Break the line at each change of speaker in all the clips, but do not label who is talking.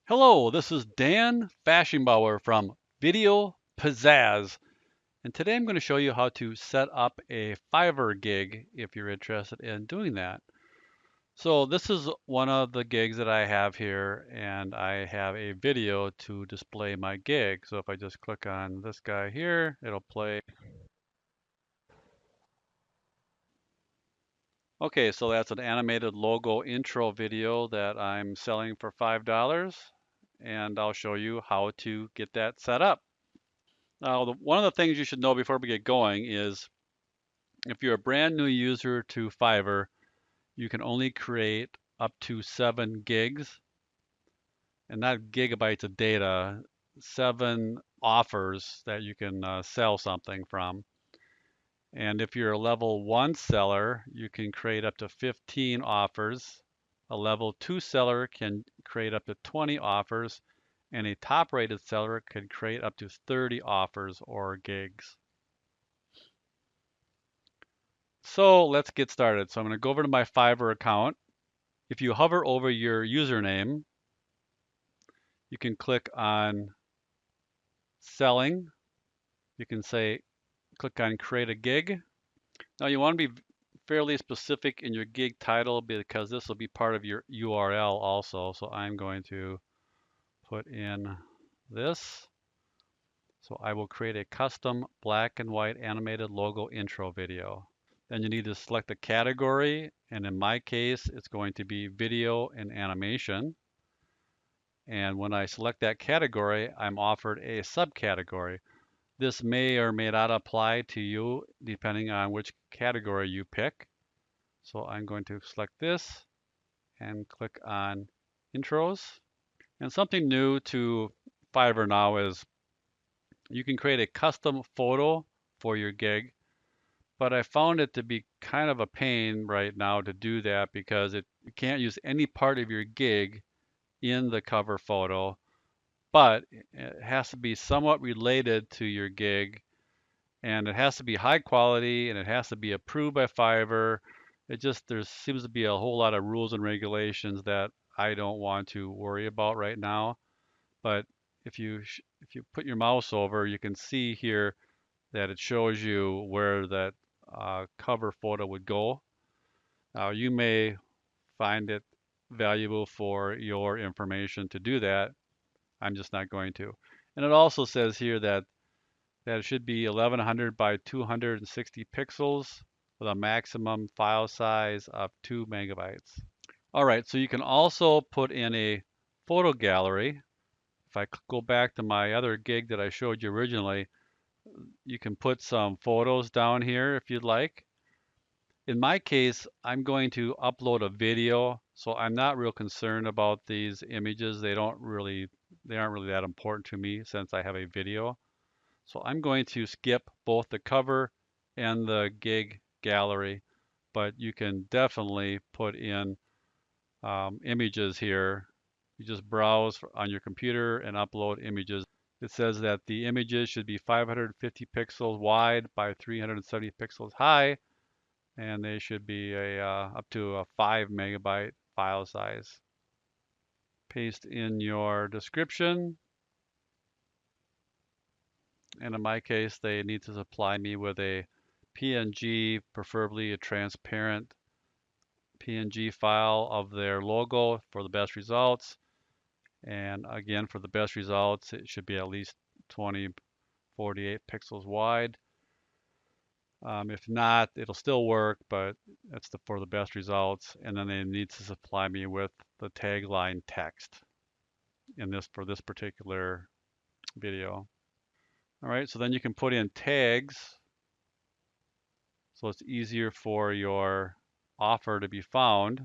Hello, this is Dan Fashingbauer from Video Pizzazz, and today I'm going to show you how to set up a Fiverr gig if you're interested in doing that. So this is one of the gigs that I have here, and I have a video to display my gig. So if I just click on this guy here, it'll play. Okay, so that's an animated logo intro video that I'm selling for $5, and I'll show you how to get that set up. Now, one of the things you should know before we get going is if you're a brand new user to Fiverr, you can only create up to 7 gigs, and not gigabytes of data, 7 offers that you can sell something from. And if you're a level 1 seller, you can create up to 15 offers. A level 2 seller can create up to 20 offers, and a top-rated seller can create up to 30 offers or gigs. So let's get started. So I'm going to go over to my Fiverr account. If you hover over your username, you can click on selling. You can click on create a gig. Now you want to be fairly specific in your gig title because this will be part of your URL also. So I'm going to put in this. So I will create a custom black and white animated logo intro video. Then you need to select a category, and in my case, it's going to be video and animation. And when I select that category, I'm offered a subcategory. This may or may not apply to you depending on which category you pick. So I'm going to select this and click on intros. And something new to Fiverr now is you can create a custom photo for your gig. But I found it to be kind of a pain right now to do that because you can't use any part of your gig in the cover photo, but it has to be somewhat related to your gig, and it has to be high quality, and it has to be approved by Fiverr. There seems to be a whole lot of rules and regulations that I don't want to worry about right now. But if you put your mouse over, you can see here that it shows you where that cover photo would go. Now you may find it valuable for your information to do that. I'm just not going to. And it also says here that it should be 1100 by 260 pixels with a maximum file size of 2 megabytes. All right, so you can also put in a photo gallery. If I go back to my other gig that I showed you originally, you can put some photos down here if you'd like. In my case, I'm going to upload a video, so I'm not real concerned about these images. They aren't really that important to me since I have a video. So I'm going to skip both the cover and the gig gallery, but you can definitely put in images here. You just browse on your computer and upload images. It says that the images should be 550 pixels wide by 370 pixels high, and they should be up to a 5 megabyte file size. Paste in your description. And in my case, they need to supply me with a PNG, preferably a transparent PNG file of their logo for the best results. And again, for the best results, it should be at least 2048 pixels wide. If not, it'll still work, but that's for the best results. And then they need to supply me with the tagline text for this particular video. All right, so then you can put in tags, so it's easier for your offer to be found.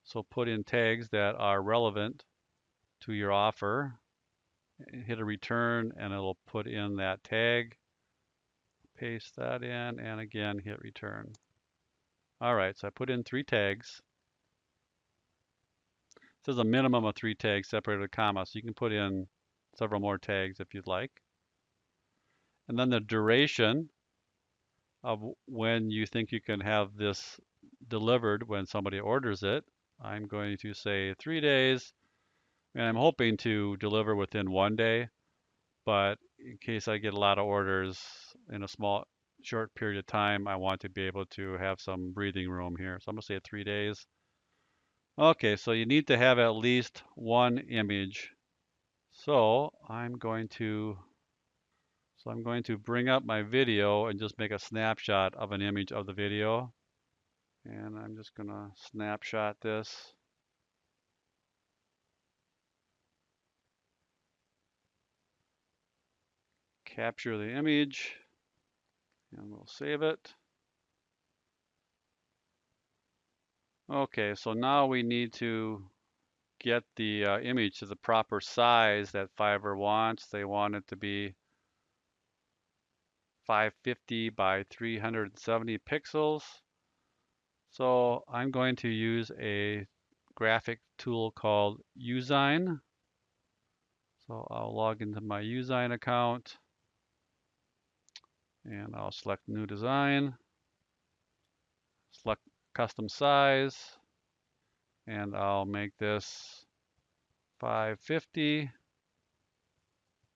So put in tags that are relevant to your offer. Hit a return, and it'll put in that tag. Paste that in, and again, hit return. All right, so I put in 3 tags. It says a minimum of 3 tags separated with a comma, so you can put in several more tags if you'd like. And then the duration of when you think you can have this delivered when somebody orders it. I'm going to say 3 days. And I'm hoping to deliver within 1 day, but in case I get a lot of orders in a short period of time, I want to be able to have some breathing room here. So I'm gonna say 3 days. Okay, so you need to have at least one image. So I'm going to bring up my video and just make a snapshot of an image of the video. And I'm just gonna snapshot this. Capture the image, and we'll save it. Okay, so now we need to get the image to the proper size that Fiverr wants. They want it to be 550 by 370 pixels. So I'm going to use a graphic tool called ūzīne. So I'll log into my ūzīne account, and I'll select new design, select custom size, and I'll make this 550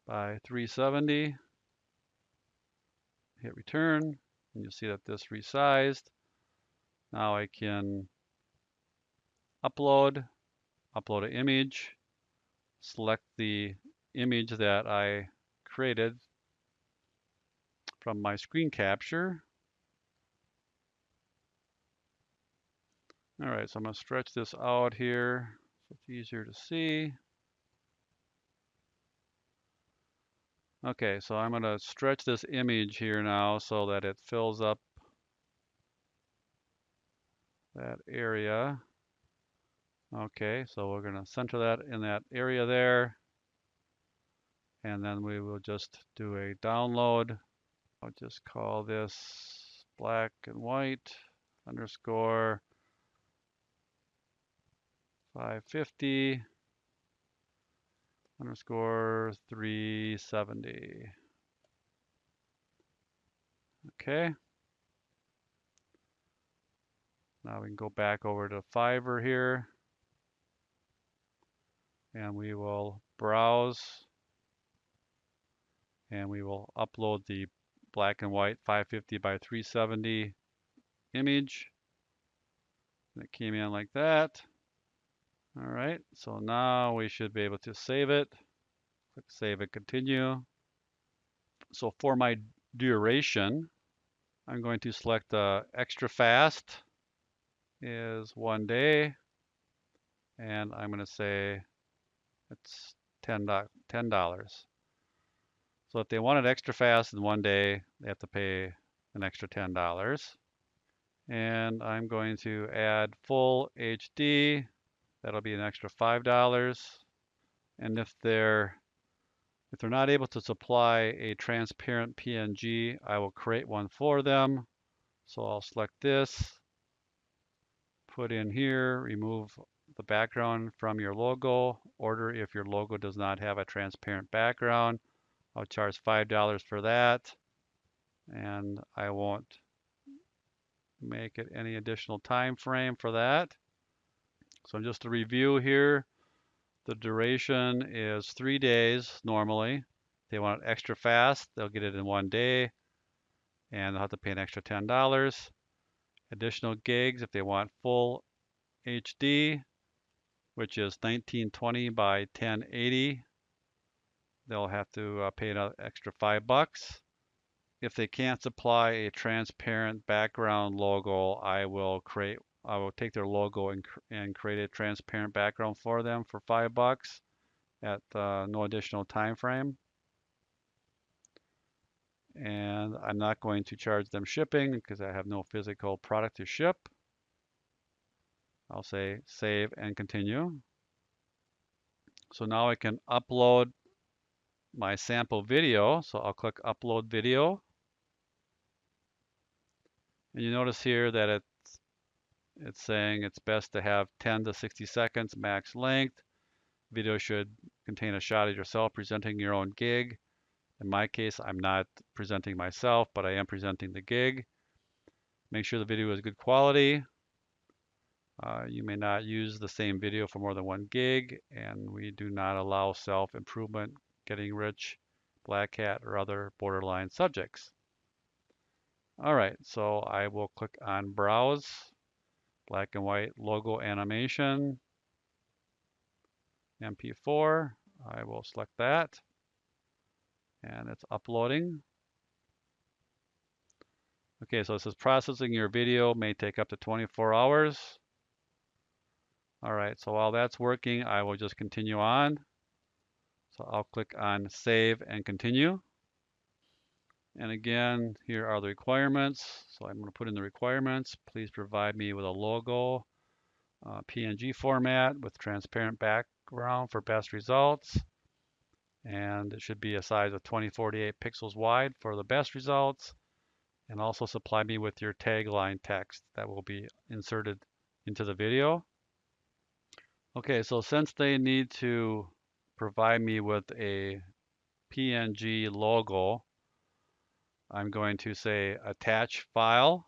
by 370. Hit return, and you'll see that this resized. Now I can upload an image, select the image that I created from my screen capture. All right, so I'm going to stretch this out here so it's easier to see. Okay, so I'm going to stretch this image here now so that it fills up that area. Okay, so we're going to center that in that area there. And then we will just do a download. I'll just call this black and white underscore 550 underscore 370. Okay. Now we can go back over to Fiverr here, and we will browse, and we will upload the black and white 550 by 370 image. And it came in like that. All right, so now we should be able to save it. Click save and continue. So for my duration, I'm going to select extra fast is 1 day, and I'm going to say it's $10. So if they want it extra fast in 1 day, they have to pay an extra $10. And I'm going to add full HD. That'll be an extra $5. And if they're not able to supply a transparent PNG, I will create one for them. So I'll select this, put in here, remove the background from your logo. Order if your logo does not have a transparent background. I'll charge $5 for that, and I won't make it any additional time frame for that. So just to review here, the duration is 3 days normally. If they want it extra fast, they'll get it in 1 day, and they'll have to pay an extra $10. Additional gigs if they want full HD, which is 1920 by 1080. They'll have to pay an extra $5. If they can't supply a transparent background logo, I will take their logo and create a transparent background for them for $5 at no additional time frame. And I'm not going to charge them shipping because I have no physical product to ship. I'll say save and continue. So now I can upload my sample video. So I'll click upload video. And you notice here that it's saying it's best to have 10 to 60 seconds max length. Video should contain a shot of yourself presenting your own gig. In my case, I'm not presenting myself, but I am presenting the gig. Make sure the video is good quality. You may not use the same video for more than 1 gig, and we do not allow self-improvement, getting rich, black hat, or other borderline subjects. All right, so I will click on Browse, black and white logo animation, MP4. I will select that, and it's uploading. Okay, so it says processing your video may take up to 24 hours. All right, so while that's working, I will just continue on. So I'll click on Save and Continue. And again, here are the requirements. So I'm going to put in the requirements. Please provide me with a logo, PNG format with transparent background for best results. And it should be a size of 2048 pixels wide for the best results. And also supply me with your tagline text that will be inserted into the video. Okay, so since they need to provide me with a PNG logo, I'm going to say attach file,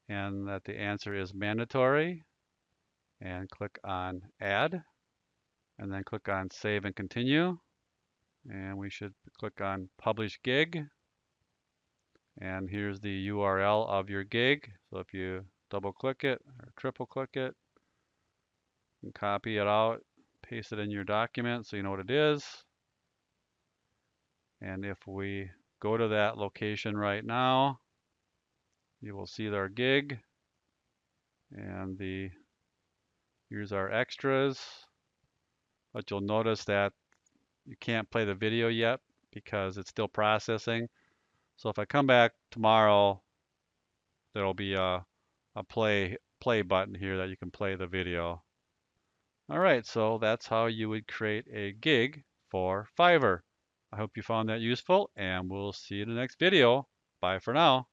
and that the answer is mandatory, and click on add, and then click on save and continue, and we should click on publish gig, and here's the URL of your gig. So if you double click it or triple click it and copy it out, paste it in your document so you know what it is. And if we go to that location right now, you will see our gig, and here's our extras. But you'll notice that you can't play the video yet because it's still processing. So if I come back tomorrow, there'll be a play button here that you can play the video. All right, so that's how you would create a gig for Fiverr. I hope you found that useful, and we'll see you in the next video. Bye for now.